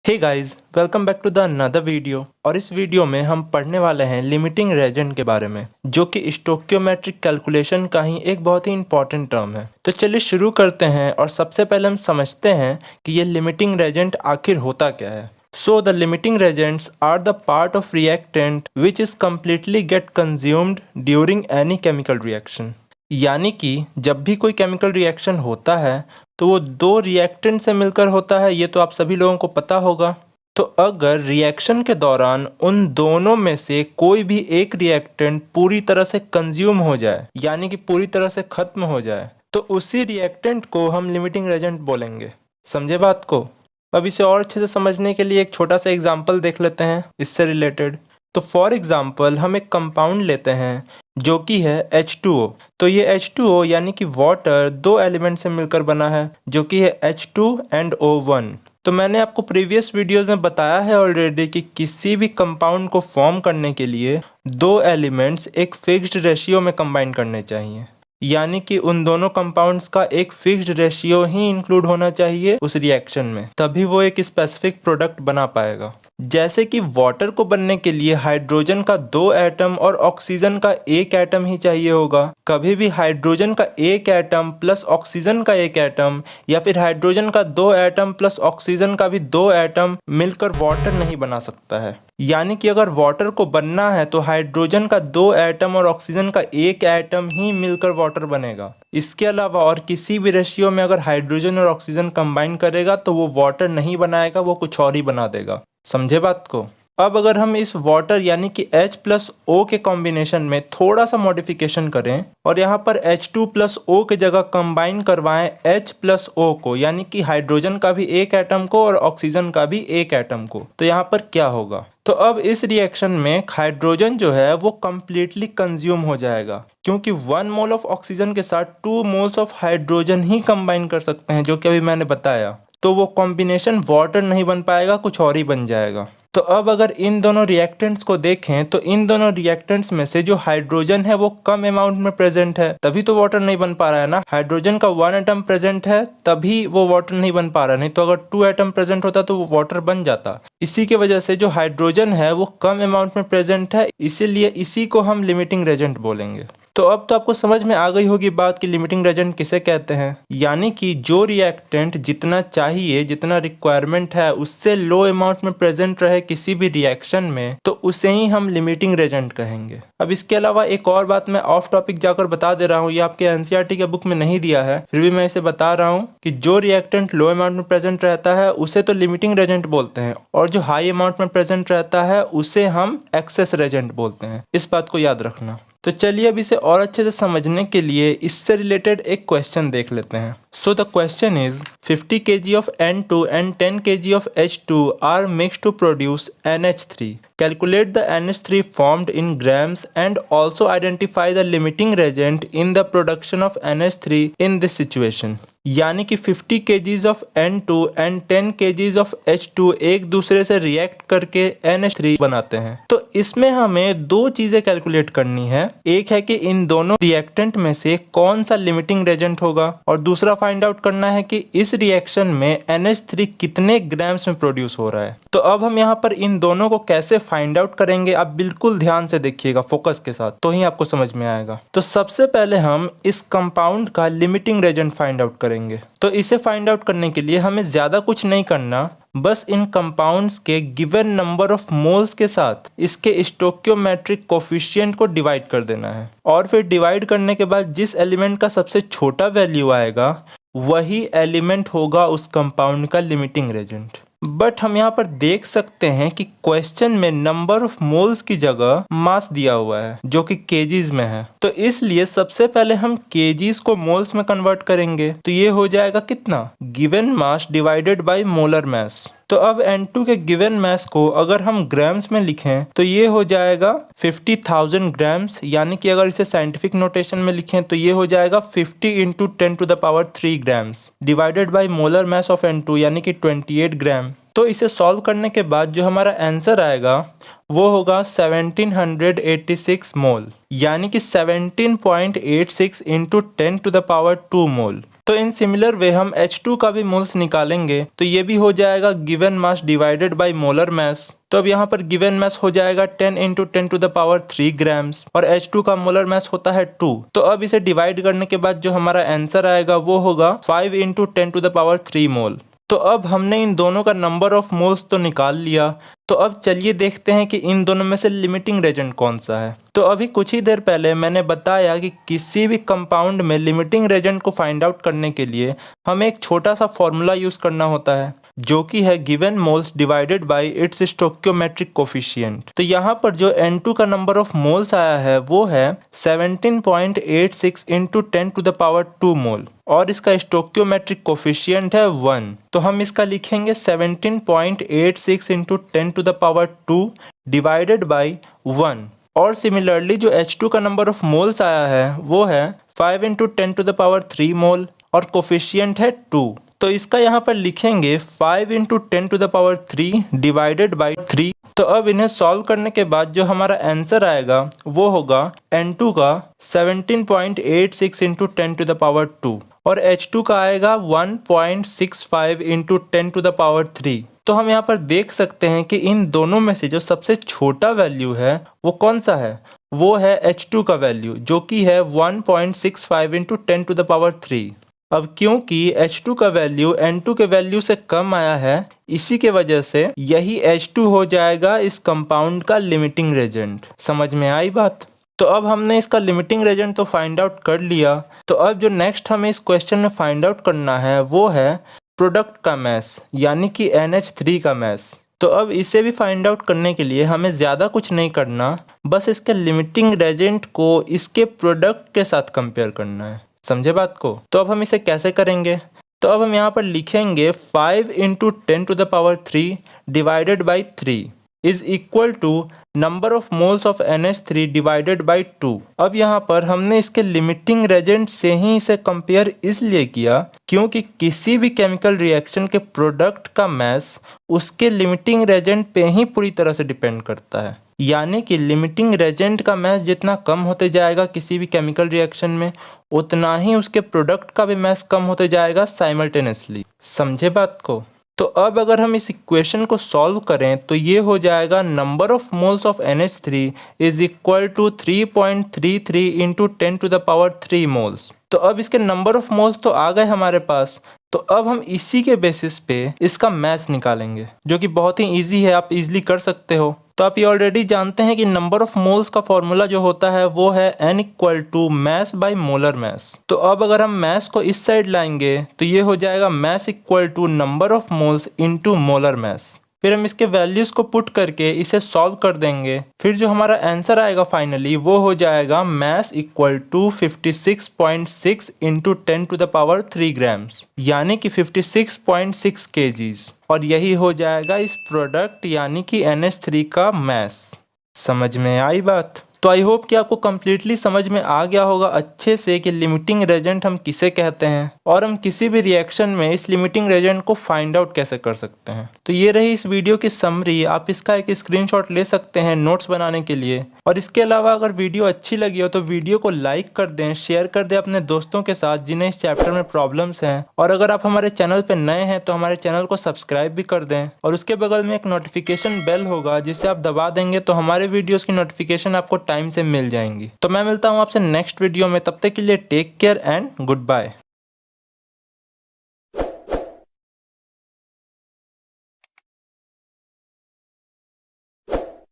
Hey guys, welcome back to the another video. और इस video में हम पढ़ने वाले हैं लिमिटिंग रेजेंट के बारे में, जो कि स्टोक्योमेट्रिक कैलकुलेशन का ही एक बहुत ही इंपॉर्टेंट टर्म है। तो चलिए शुरू करते हैं और सबसे पहले हम समझते हैं कि ये लिमिटिंग रेजेंट आखिर होता क्या है। So the limiting reagents are the part of reactant which is completely get consumed during any chemical reaction। यानी कि जब भी कोई केमिकल रिएक्शन होता है तो वो दो रिएक्टेंट से मिलकर होता है, ये तो आप सभी लोगों को पता होगा। तो अगर रिएक्शन के दौरान उन दोनों में से कोई भी एक रिएक्टेंट पूरी तरह से कंज्यूम हो जाए, यानी कि पूरी तरह से खत्म हो जाए, तो उसी रिएक्टेंट को हम लिमिटिंग रेजेंट बोलेंगे। समझे बात को? अब इसे और अच्छे से समझने के लिए एक छोटा सा एग्जाम्पल देख लेते हैं इससे रिलेटेड। तो फॉर एग्जाम्पल हम एक कंपाउंड लेते हैं जो कि है H2O। तो ये H2O यानी कि वाटर दो एलिमेंट से मिलकर बना है, जो कि है H2 एंड O1। तो मैंने आपको प्रीवियस वीडियोस में बताया है ऑलरेडी कि किसी भी कंपाउंड को फॉर्म करने के लिए दो एलिमेंट्स एक फिक्स्ड रेशियो में कंबाइन करने चाहिए, यानी कि उन दोनों कंपाउंड्स का एक फिक्स्ड रेशियो ही इंक्लूड होना चाहिए उस रिएक्शन में, तभी वो एक स्पेसिफिक प्रोडक्ट बना पाएगा। जैसे कि वाटर को बनने के लिए हाइड्रोजन का दो एटम और ऑक्सीजन का एक एटम ही चाहिए होगा। कभी भी हाइड्रोजन का एक एटम प्लस ऑक्सीजन का एक एटम, या फिर हाइड्रोजन का दो एटम प्लस ऑक्सीजन का भी दो एटम मिलकर वाटर नहीं बना सकता है। यानी कि अगर वाटर को बनना है तो हाइड्रोजन का दो एटम और ऑक्सीजन का एक एटम ही मिलकर वाटर बनेगा। इसके अलावा और किसी भी रेशियो में अगर हाइड्रोजन और ऑक्सीजन कंबाइन करेगा तो वो वाटर नहीं बनाएगा, वो कुछ और ही बना देगा। समझे बात को? अब अगर हम इस वाटर यानी कि H प्लस O के कॉम्बिनेशन में थोड़ा सा मॉडिफिकेशन करें और यहाँ पर H2 प्लस O की जगह कंबाइन करवाएं H प्लस O को, यानी कि हाइड्रोजन का भी एक एटम को और ऑक्सीजन का भी एक एटम को, तो यहाँ पर क्या होगा? तो अब इस रिएक्शन में हाइड्रोजन जो है वो कम्प्लीटली कंज्यूम हो जाएगा, क्योंकि 1 मोल ऑफ ऑक्सीजन के साथ 2 moles of hydrogen he combine कर सकते हैं, जो कि अभी मैंने बताया। तो वो कॉम्बिनेशन वाटर नहीं बन पाएगा, कुछ और ही बन जाएगा। तो अब अगर इन दोनों रिएक्टेंट्स को देखें तो इन दोनों रिएक्टेंट्स में से जो हाइड्रोजन है वो कम अमाउंट में प्रेजेंट है, तभी तो वाटर नहीं बन पा रहा है ना। हाइड्रोजन का 1 एटम प्रेजेंट है तभी वो वाटर नहीं बन पा रहा, नहीं तो अगर 2 एटम प्रेजेंट होता तो वो वाटर बन जाता। इसी की वजह से जो हाइड्रोजन है वो कम अमाउंट में प्रेजेंट है, इसीलिए इसी को हम लिमिटिंग रेजेंट बोलेंगे। तो अब तो आपको समझ में आ गई होगी बात कि लिमिटिंग रेजेंट किसे कहते हैं। यानी कि जो रिएक्टेंट जितना चाहिए, जितना रिक्वायरमेंट है, उससे लो अमाउंट में प्रेजेंट रहे किसी भी रिएक्शन में, तो उसे ही हम लिमिटिंग रेजेंट कहेंगे। अब इसके अलावा एक और बात मैं ऑफ टॉपिक जाकर बता दे रहा हूँ, ये आपके एनसीईआरटी के बुक में नहीं दिया है, फिर भी मैं इसे बता रहा हूँ कि जो रिएक्टेंट लो अमाउंट में प्रेजेंट रहता है उसे तो लिमिटिंग रेजेंट बोलते हैं, और जो हाई अमाउंट में प्रेजेंट रहता है उसे हम एक्सेस रेजेंट बोलते हैं। इस बात को याद रखना। तो चलिए अब इसे और अच्छे से समझने के लिए इससे रिलेटेड एक क्वेश्चन देख लेते हैं। So the question is 50 kg of N2 and 10 kg of H2 are mixed to produce NH3. Calculate the NH3 formed in grams and also identify the limiting reagent in the production of NH3 in this situation। यानी कि 50 kg of N2 and 10 kg of H2 एक दूसरे से react करके NH3 बनाते हैं। तो इसमें हमें दो चीजें कैलकुलेट करनी है। एक है कि इन दोनों रिएक्टेंट में से कौन सा लिमिटिंग रेजेंट होगा, और दूसरा फाइंड आउट करना है कि इस रिएक्शन में NH3 कितने ग्राम्स में प्रोड्यूस हो रहा है। तो अब हम यहाँ पर इन दोनों को कैसे फाइंड आउट करेंगे, आप बिल्कुल ध्यान से देखिएगा फोकस के साथ, तो ही आपको समझ में आएगा। तो सबसे पहले हम इस कंपाउंड का लिमिटिंग रेजेंट फाइंड आउट करेंगे। तो इसे फाइंड आउट करने के लिए हमें ज्यादा कुछ नहीं करना, बस इन कंपाउंड्स के गिवन नंबर ऑफ मोल्स के साथ इसके स्टोक्योमेट्रिक कोफिशिएंट को डिवाइड कर देना है, और फिर डिवाइड करने के बाद जिस एलिमेंट का सबसे छोटा वैल्यू आएगा वही एलिमेंट होगा उस कंपाउंड का लिमिटिंग रेजेंट। बट हम यहाँ पर देख सकते हैं कि क्वेश्चन में नंबर ऑफ मोल्स की जगह मास दिया हुआ है जो कि केजीज में है, तो इसलिए सबसे पहले हम केजीज को मोल्स में कन्वर्ट करेंगे। तो ये हो जाएगा कितना, given mass divided by molar mass. तो अब N2 के गिवन मास को अगर हम ग्राम्स में लिखें तो ये हो जाएगा 50,000 ग्राम्स, यानी कि अगर इसे साइंटिफिक नोटेशन में लिखें तो ये हो जाएगा 50 into 10⁻³ grams divided by molar mass of N2 यानी कि 28 ग्राम। तो इसे सॉल्व करने के बाद जो हमारा आंसर आएगा वो होगा 1786 मोल, यानी कि 17.86 इंटू 10⁻² मोल। तो इन सिमिलर वे हम H2 का भी मोल्स निकालेंगे तो ये भी हो जाएगा given mass divided by molar mass. तो अब यहाँ पर गिवन मास हो जाएगा 10 × 10⁻³ ग्राम्स और H2 का मोलर मास होता है 2। तो अब इसे डिवाइड करने के बाद जो हमारा आंसर आएगा वो होगा 5 × 10⁻³ मोल। तो अब हमने इन दोनों का नंबर ऑफ मोल्स तो निकाल लिया। तो अब चलिए देखते हैं कि इन दोनों में से लिमिटिंग रेजेंट कौन सा है। तो अभी कुछ ही देर पहले मैंने बताया कि किसी भी कंपाउंड में लिमिटिंग रेजेंट को फाइंड आउट करने के लिए हमें एक छोटा सा फॉर्मूला यूज करना होता है जो कि है given moles divided by it's stoichiometric coefficient. तो यहाँ पर जो N2 का नंबर ऑफ मोल्स आया है वो है 17.86 × 10⁻² मोल और इसका स्टोइकियोमेट्रिक कोफिशिएंट है 1। तो हम इसका लिखेंगे 17.86 × 10⁻² डिवाइडेड बाय 1। और सिमिलरली जो H2 का नंबर ऑफ मोल्स आया है वो है 5 × 10⁻³ मोल और कोफिशिएंट है 2। तो इसका यहाँ पर लिखेंगे 5 × 10⁻³ डिवाइडेड बाय 3। तो अब इन्हें सॉल्व करने के बाद जो हमारा आंसर आएगा वो होगा N2 का 17.86 × 10⁻² और H2 का आएगा 1.65 × 10⁻³। तो हम यहाँ पर देख सकते हैं कि इन दोनों में से जो सबसे छोटा वैल्यू है वो कौन सा है, वो है H2 का वैल्यू जो कि है 1.65 × 10⁻³। अब क्योंकि H2 का वैल्यू N2 के वैल्यू से कम आया है इसी के वजह से यही H2 हो जाएगा इस कंपाउंड का लिमिटिंग रेजेंट। समझ में आई बात? तो अब हमने इसका लिमिटिंग रेजेंट तो फाइंड आउट कर लिया। तो अब जो नेक्स्ट हमें इस क्वेश्चन में फाइंड आउट करना है वो है प्रोडक्ट का मास यानी कि NH3 का मास। तो अब इसे भी फाइंड आउट करने के लिए हमें ज़्यादा कुछ नहीं करना, बस इसके लिमिटिंग रेजेंट को इसके प्रोडक्ट के साथ कंपेयर करना है। समझे बात को? तो अब हम इसे कैसे करेंगे? तो अब हम यहाँ पर लिखेंगे 5 × 10⁻³ divided by 3 is equal to number of moles of NH3 divided by 2। अब यहाँ पर हमने इसके लिमिटिंग रेजेंट से ही इसे कंपेयर इसलिए किया क्योंकि किसी भी केमिकल रिएक्शन के प्रोडक्ट का मास उसके लिमिटिंग रेजेंट पे ही पूरी तरह से डिपेंड करता है। यानी कि लिमिटिंग रेजेंट का मास जितना कम होते जाएगा किसी भी केमिकल रिएक्शन में उतना ही उसके प्रोडक्ट का भी मास कम होते जाएगा साइमल्टेनियसली। समझे बात को? तो अब अगर हम इस इक्वेशन को सॉल्व करें तो ये हो जाएगा number of moles of NH3 is equal to 3.33 × 10⁻³ moles. तो अब इसके नंबर ऑफ मोल्स तो आ गए हमारे पास। तो अब हम इसी के बेसिस पे इसका मास निकालेंगे जो कि बहुत ही इजी है, आप इजीली कर सकते हो। तो आप ये ऑलरेडी जानते हैं कि नंबर ऑफ मोल्स का फॉर्मूला जो होता है वो है N = mass by molar mass. तो अब अगर हम मास को इस साइड लाएंगे तो ये हो जाएगा मास = number of moles into molar mass. फिर हम इसके वैल्यूज को पुट करके इसे सॉल्व कर देंगे। फिर जो हमारा आंसर आएगा फाइनली वो हो जाएगा मास = 56.6 × 10⁻³ ग्राम्स यानी कि 56.6 kgs। और यही हो जाएगा इस प्रोडक्ट यानी कि NH3 का मास। समझ में आई बात? तो आई होप कि आपको कम्प्लीटली समझ में आ गया होगा अच्छे से कि लिमिटिंग रेजेंट हम किसे कहते हैं और हम किसी भी रिएक्शन में इस लिमिटिंग रेजेंट को फाइंड आउट कैसे कर सकते हैं। तो ये रही इस वीडियो की समरी। आप इसका एक स्क्रीनशॉट ले सकते हैं नोट्स बनाने के लिए। और इसके अलावा अगर वीडियो अच्छी लगी हो तो वीडियो को लाइक कर दें, शेयर कर दें अपने दोस्तों के साथ जिन्हें इस चैप्टर में प्रॉब्लम्स हैं। और अगर आप हमारे चैनल पर नए हैं तो हमारे चैनल को सब्सक्राइब भी कर दें और उसके बगल में एक नोटिफिकेशन बेल होगा जिसे आप दबा देंगे तो हमारे वीडियोस की नोटिफिकेशन आपको टाइम से मिल जाएंगी। तो मैं मिलता हूँ आपसे नेक्स्ट वीडियो में, तब तक के लिए take care and good bye.